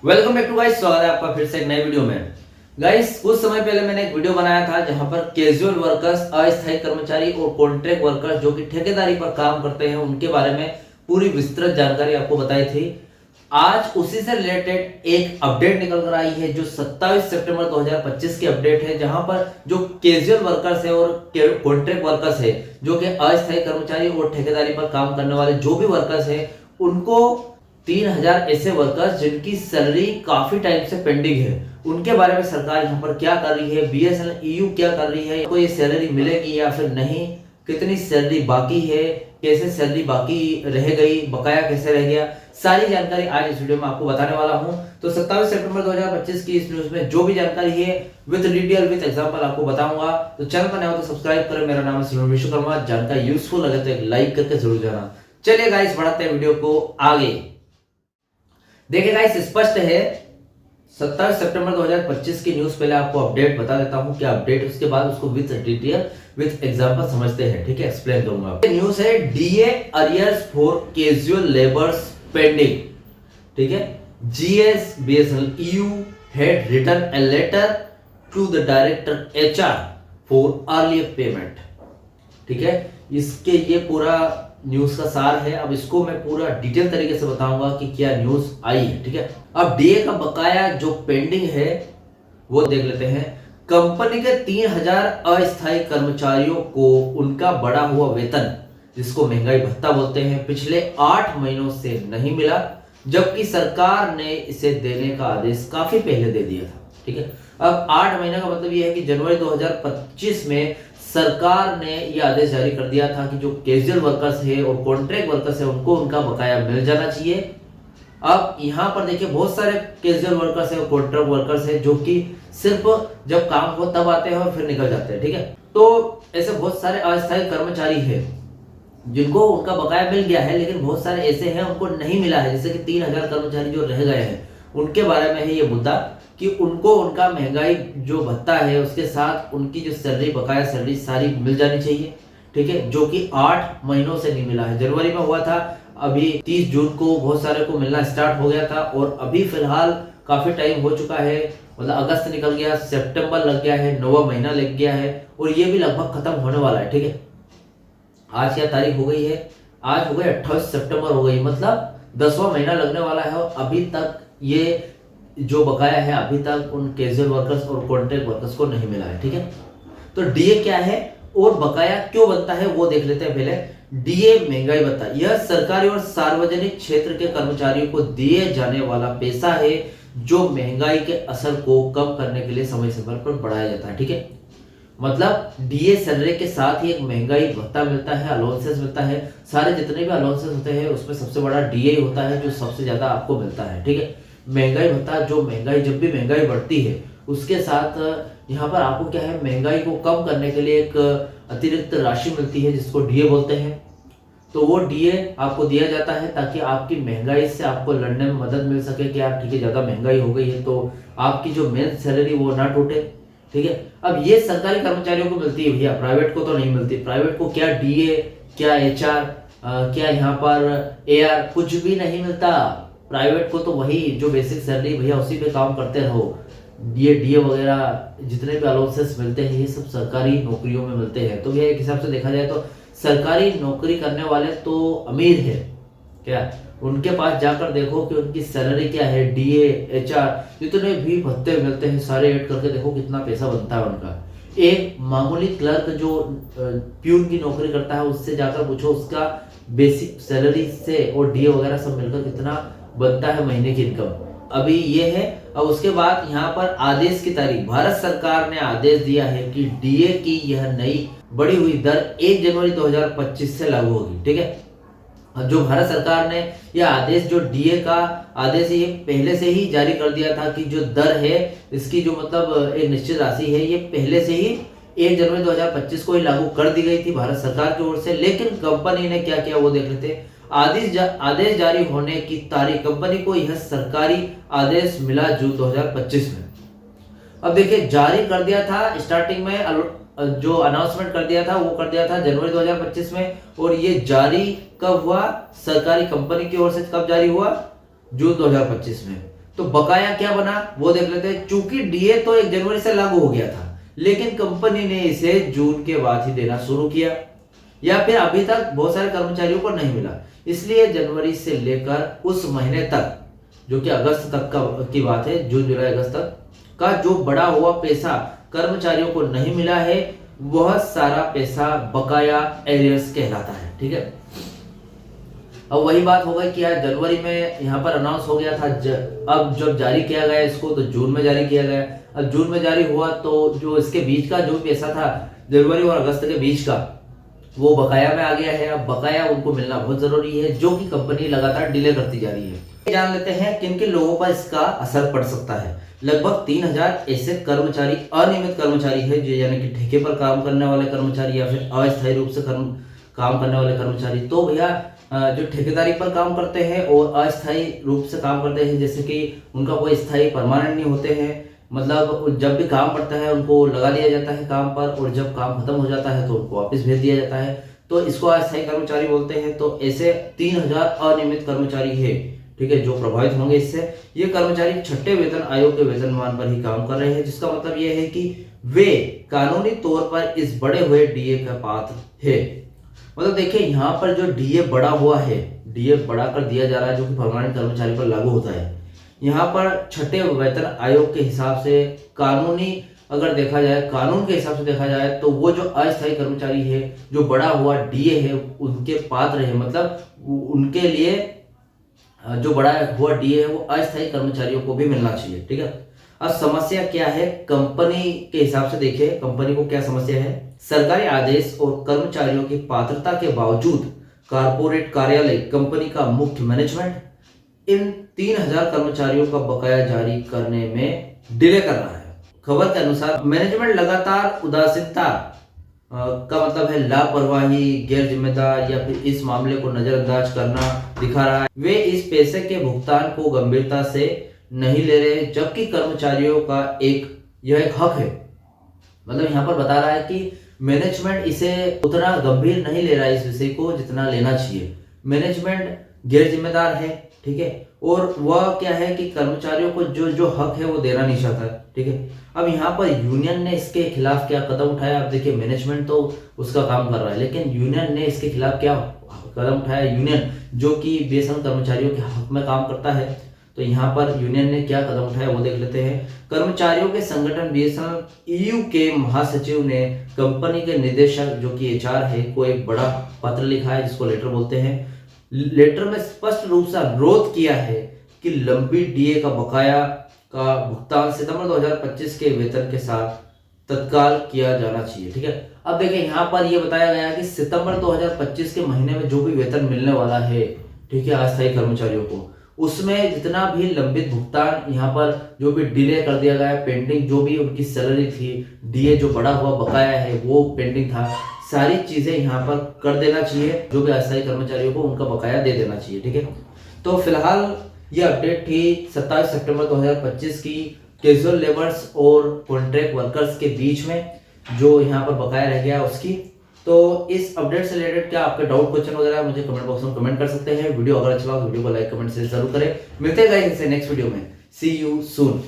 Welcome back to guys. स्वागत है आपका फिर से एक नए वीडियो में। गाइस कुछ समय पहले मैंने एक वीडियो बनाया था जहां पर कैजुअल वर्कर्स, अस्थायी कर्मचारी और कॉन्ट्रैक्ट वर्कर्स जो कि ठेकेदारी पर काम करते हैं उनके बारे में पूरी विस्तृत जानकारी आपको बताई थी। आज उसी से रिलेटेड एक अपडेट निकल कर आई है जो 27 सितंबर 2025 की अपडेट है, जहां पर जो कैजुअल वर्कर्स है और कॉन्ट्रैक्ट वर्कर्स है जो कि अस्थायी कर्मचारी और ठेकेदारी पर काम करने वाले जो भी वर्कर्स है उनको 3000 ऐसे वर्कर्स जिनकी सैलरी काफी टाइम से पेंडिंग है उनके बारे में सरकार यहाँ पर क्या कर रही है, बीएसएनएल ईयू क्या कर रही है, को ये सैलरी मिलेगी या फिर नहीं, कितनी सैलरी बाकी है, कैसे सैलरी बाकी रह गई, बकाया कैसे रह गया, सारी जानकारी आज इस वीडियो में आपको बताने वाला हूं। तो 27 सितंबर 2025 की इस न्यूज में जो भी जानकारी है विद डिटेल विद एग्जांपल आपको बताऊंगा। तो चैनल पर नए हो तो सब्सक्राइब करें। मेरा नाम है सुनील विश्वकर्मा। जानकारी यूजफुल लगे तो एक लाइक करके जरूर जाना। चलिए गाइस बढ़ाते हैं वीडियो को आगे। देखिए गाइस स्पष्ट है 27 सितंबर 2025 की न्यूज। पहले आपको अपडेट बता देता हूं क्या अपडेट, उसके बाद उसको विद डिटेल विद एग्जांपल समझते हैं, ठीक है, एक्सप्लेन करूंगा। न्यूज है DA arrears for casual labours pending, ठीक है। GS BSNL EU had written a letter to the director HR for earlier payment, ठीक है। इसके ये पूरा न्यूज का सार है। अब इसको मैं पूरा डिटेल तरीके से बताऊंगा कि क्या न्यूज आई है, ठीक है। अब डीए का बकाया जो पेंडिंग है वो देख लेते हैं। कंपनी के 3000 अस्थायी कर्मचारियों को उनका बढ़ा हुआ वेतन, जिसको महंगाई भत्ता बोलते हैं, पिछले 8 महीनों से नहीं मिला, जबकि सरकार ने इसे देने का आदेश काफी पहले दे दिया था, ठीक है। अब 8 महीने का मतलब यह है कि जनवरी 2025 में सरकार ने यह आदेश जारी कर दिया था कि जो कैजुअल वर्कर्स है और कॉन्ट्रैक्ट वर्कर्स है उनको उनका बकाया मिल जाना चाहिए। अब यहाँ पर देखिए बहुत सारे कैजुअल वर्कर्स है और कॉन्ट्रैक्ट वर्कर्स है जो कि सिर्फ जब काम हो तब आते हैं और फिर निकल जाते हैं, ठीक है। तो ऐसे बहुत सारे अस्थायी कर्मचारी है जिनको उनका बकाया मिल गया है, लेकिन बहुत सारे ऐसे हैं उनको नहीं मिला है, जैसे कि 3000 कर्मचारी जो रह गए हैं उनके बारे में है ये मुद्दा कि उनको उनका महंगाई जो भत्ता है उसके साथ उनकी जो सैलरी, बकाया सैलरी सारी मिल जानी चाहिए, ठीक है, जो कि 8 महीनों से नहीं मिला है। जनवरी में हुआ था, अभी 30 जून को बहुत सारे को मिलना स्टार्ट हो गया था और अभी फिलहाल काफी टाइम हो चुका है, मतलब अगस्त निकल गया, सितंबर लग गया है, 9वां महीना लग गया है और ये भी लगभग खत्म होने वाला है, ठीक है। आज क्या तारीख हो गई है? आज हो गई 28 सितंबर हो गई, मतलब 10वां महीना लगने वाला है और अभी तक ये जो बकाया है अभी तक उन कैजुअल वर्कर्स और कॉन्ट्रैक्ट वर्कर्स को नहीं मिला है, ठीक है। तो डीए क्या है और बकाया क्यों बनता है वो देख लेते हैं पहले। डीए महंगाई भत्ता, यह सरकारी और सार्वजनिक क्षेत्र के कर्मचारियों को दिए जाने वाला पैसा है जो महंगाई के असर को कम करने के लिए समय समय पर बढ़ाया जाता है, ठीक है। मतलब डीए सैलरी के साथ ही एक महंगाई भत्ता मिलता है, अलाउंसेस मिलता है, सारे जितने भी अलाउंसेस होते हैं उसमें सबसे बड़ा डीए होता है जो सबसे ज्यादा आपको मिलता है, ठीक है। महंगाई भत्ता, जो महंगाई, जब भी महंगाई बढ़ती है उसके साथ यहाँ पर आपको क्या है, महंगाई को कम करने के लिए एक अतिरिक्त राशि मिलती है जिसको डीए बोलते हैं। तो वो डीए आपको दिया जाता है ताकि आपकी महंगाई से आपको लड़ने में मदद मिल सके कि आप, ठीक है, ज्यादा महंगाई हो गई है तो आपकी जो मेन सैलरी वो ना टूटे, ठीक है। अब ये सरकारी कर्मचारियों को मिलती है भैया, प्राइवेट को तो नहीं मिलती। प्राइवेट को क्या डीए, क्या एचआर, क्या यहाँ पर एआर, कुछ भी नहीं मिलता। प्राइवेट को तो वही जो बेसिक सैलरी भैया उसी पे काम करते रहो। डीए वगैरह जितने भी अलाउंसेस मिलते हैं ये सब सरकारी नौकरियों में मिलते हैं। तो भैया एक हिसाब से देखा जाए तो सरकारी नौकरी करने वाले तो अमीर है क्या, उनके पास जाकर देखो कि उनकी सैलरी क्या है, डीए एचआर जितने भी भत्ते मिलते हैं सारे ऐड करके देखो कितना पैसा बनता है उनका। एक मामूली क्लर्क जो प्यून की नौकरी करता है उससे जाकर पूछो उसका बेसिक सैलरी से और डीए वगैरह सब मिलकर कितना बनता है महीने की इनकम। अभी ये है। अब उसके बाद यहाँ पर आदेश की तारीख, भारत सरकार ने आदेश दिया है कि डीए की यह नई बढ़ी हुई दर 1 जनवरी 2025 से लागू होगी, ठीक है। जो भारत सरकार ने यह आदेश, जो डीए का आदेश ये पहले से ही जारी कर दिया था कि जो दर है इसकी जो मतलब एक निश्चित राशि है ये पहले से ही 1 जनवरी 2025 को ही लागू कर दी गई थी भारत सरकार की ओर से। लेकिन कंपनी ने क्या किया वो देख लेते हैं। आदेश जारी होने की तारीख, कंपनी को यह सरकारी आदेश मिला जून 2025 में। अब देखिए जारी कर दिया था स्टार्टिंग में, जो अनाउंसमेंट कर दिया था वो कर दिया था जनवरी 2025 में, और ये जारी कब हुआ सरकारी कंपनी की ओर से, कब जारी हुआ, जून 2025 में। तो बकाया क्या बना वो देख लेते हैं। चूंकि डीए तो 1 जनवरी से लागू हो गया था, लेकिन कंपनी ने इसे जून के बाद ही देना शुरू किया, या फिर अभी तक बहुत सारे कर्मचारियों को नहीं मिला, इसलिए जनवरी से लेकर उस महीने तक, जो कि अगस्त तक की बात है, जून जुलाई अगस्त तक का जो बड़ा हुआ पैसा कर्मचारियों को नहीं मिला है, वह सारा पैसा बकाया एरियर्स कहलाता है। ठीक है, अब वही बात हो गई कि यार जनवरी में यहाँ पर अनाउंस हो गया था, अब जब जारी किया गया इसको तो जून में जारी किया गया। अब जून में जारी हुआ तो जो इसके बीच का जो पैसा था जनवरी और अगस्त के बीच का, वो बकाया में आ गया है। अब बकाया उनको मिलना बहुत जरूरी है, जो कि कंपनी लगातार डिले करती जा रही है। जान लेते हैं किन किन लोगों पर इसका असर पड़ सकता है। लगभग 3000 ऐसे कर्मचारी, अनियमित कर्मचारी है, जो यानी कि ठेके पर काम करने वाले कर्मचारी या फिर अस्थायी रूप से काम करने वाले कर्मचारी। तो भैया जो ठेकेदारी पर काम करते हैं और अस्थायी रूप से काम करते हैं, जैसे कि उनका कोई स्थायी परमानेंट नहीं होते हैं, मतलब जब भी काम पड़ता है उनको लगा दिया जाता है काम पर, और जब काम खत्म हो जाता है तो उनको वापस भेज दिया जाता है, तो इसको अस्थायी कर्मचारी बोलते हैं। तो ऐसे 3000 अनियमित कर्मचारी है, ठीक है, जो प्रभावित होंगे इससे। ये कर्मचारी छठे वेतन आयोग के वेतनमान पर ही काम कर रहे हैं, जिसका मतलब ये है कि वे कानूनी तौर पर इस बढ़े हुए डीए का पात्र है। मतलब देखिए यहाँ पर जो डीए बढ़ा हुआ है, डीए बढ़ा कर दिया जा रहा है, जो कि परमानेंट कर्मचारी पर लागू होता है। यहाँ पर छठे वेतन आयोग के हिसाब से कानूनी, अगर देखा जाए कानून के हिसाब से देखा जाए, तो वो जो अस्थायी कर्मचारी है, जो बढ़ा हुआ डीए है, उनके पात्र है, मतलब उनके लिए जो बढ़ा हुआ डीए है वो अस्थायी कर्मचारियों को भी मिलना चाहिए। ठीक है, अब समस्या क्या है कंपनी के हिसाब से, देखिए कंपनी को क्या समस्या है। सरकारी आदेश और कर्मचारियों की पात्रता के बावजूद कारपोरेट कार्यालय, कंपनी का मुख्य मैनेजमेंट इन 3000 कर्मचारियों का बकाया जारी करने में डिले कर रहा है। खबर के अनुसार मैनेजमेंट लगातार उदासीनता का मतलब है लापरवाही, गैर जिम्मेदार या फिर इस मामले को नजरअंदाज करना दिखा रहा है। वे इस पैसे के भुगतान को गंभीरता से नहीं ले रहे, जबकि कर्मचारियों का यह एक हक है। मतलब यहाँ पर बता रहा है कि मैनेजमेंट इसे उतना गंभीर नहीं ले रहा है, इस विषय को जितना लेना चाहिए। मैनेजमेंट गैर जिम्मेदार है, ठीक है, और वह क्या है कि कर्मचारियों को जो हक है वो देना नहीं चाहता है। ठीक है, अब यहाँ पर यूनियन ने इसके खिलाफ क्या कदम उठाया। अब देखिए मैनेजमेंट तो उसका काम कर रहा है, लेकिन यूनियन ने इसके खिलाफ क्या कदम उठाया। यूनियन जो कि बीएसएनएल कर्मचारियों के हक में काम करता है, तो यहाँ पर यूनियन ने क्या कदम उठाया वो देख लेते हैं। कर्मचारियों के संगठन बीएसएनएल ईयू के महासचिव ने कंपनी के निदेशक, जो कि एचआर है, को एक बड़ा पत्र लिखा है, जिसको लेटर बोलते हैं। लेटर में स्पष्ट रूप से अनुरोध किया है कि लंबी डीए का बकाया का भुगतान सितंबर 2025 के वेतन के साथ तत्काल किया जाना चाहिए। ठीक है, अब देखिए यहाँ पर यह बताया गया है कि सितंबर 2025 के महीने में जो भी वेतन मिलने वाला है, ठीक है, अस्थायी कर्मचारियों को, उसमें जितना भी लंबित भुगतान यहाँ पर जो भी डिले कर दिया गया है, पेंडिंग जो भी उनकी सैलरी थी, डीए जो बढ़ा हुआ बकाया है वो पेंडिंग था, सारी चीजें यहाँ पर कर देना चाहिए। जो भी अस्थायी कर्मचारियों को उनका बकाया दे देना चाहिए। ठीक है, तो फिलहाल ये अपडेट थी 27 सितंबर 2025 की कैजुअल लेबर्स और कॉन्ट्रैक्ट वर्कर्स के बीच में जो यहाँ पर बकाया रह गया उसकी। तो इस अपडेट से रिलेटेड क्या आपके डाउट, क्वेश्चन वगैरह मुझे कमेंट बॉक्स में कमेंट कर सकते हैं। वीडियो अगर अच्छा लगा तो वीडियो को लाइक, कमेंट से जरूर करें। मिलते हैं गाइस नेक्स्ट वीडियो में। सी यू सून।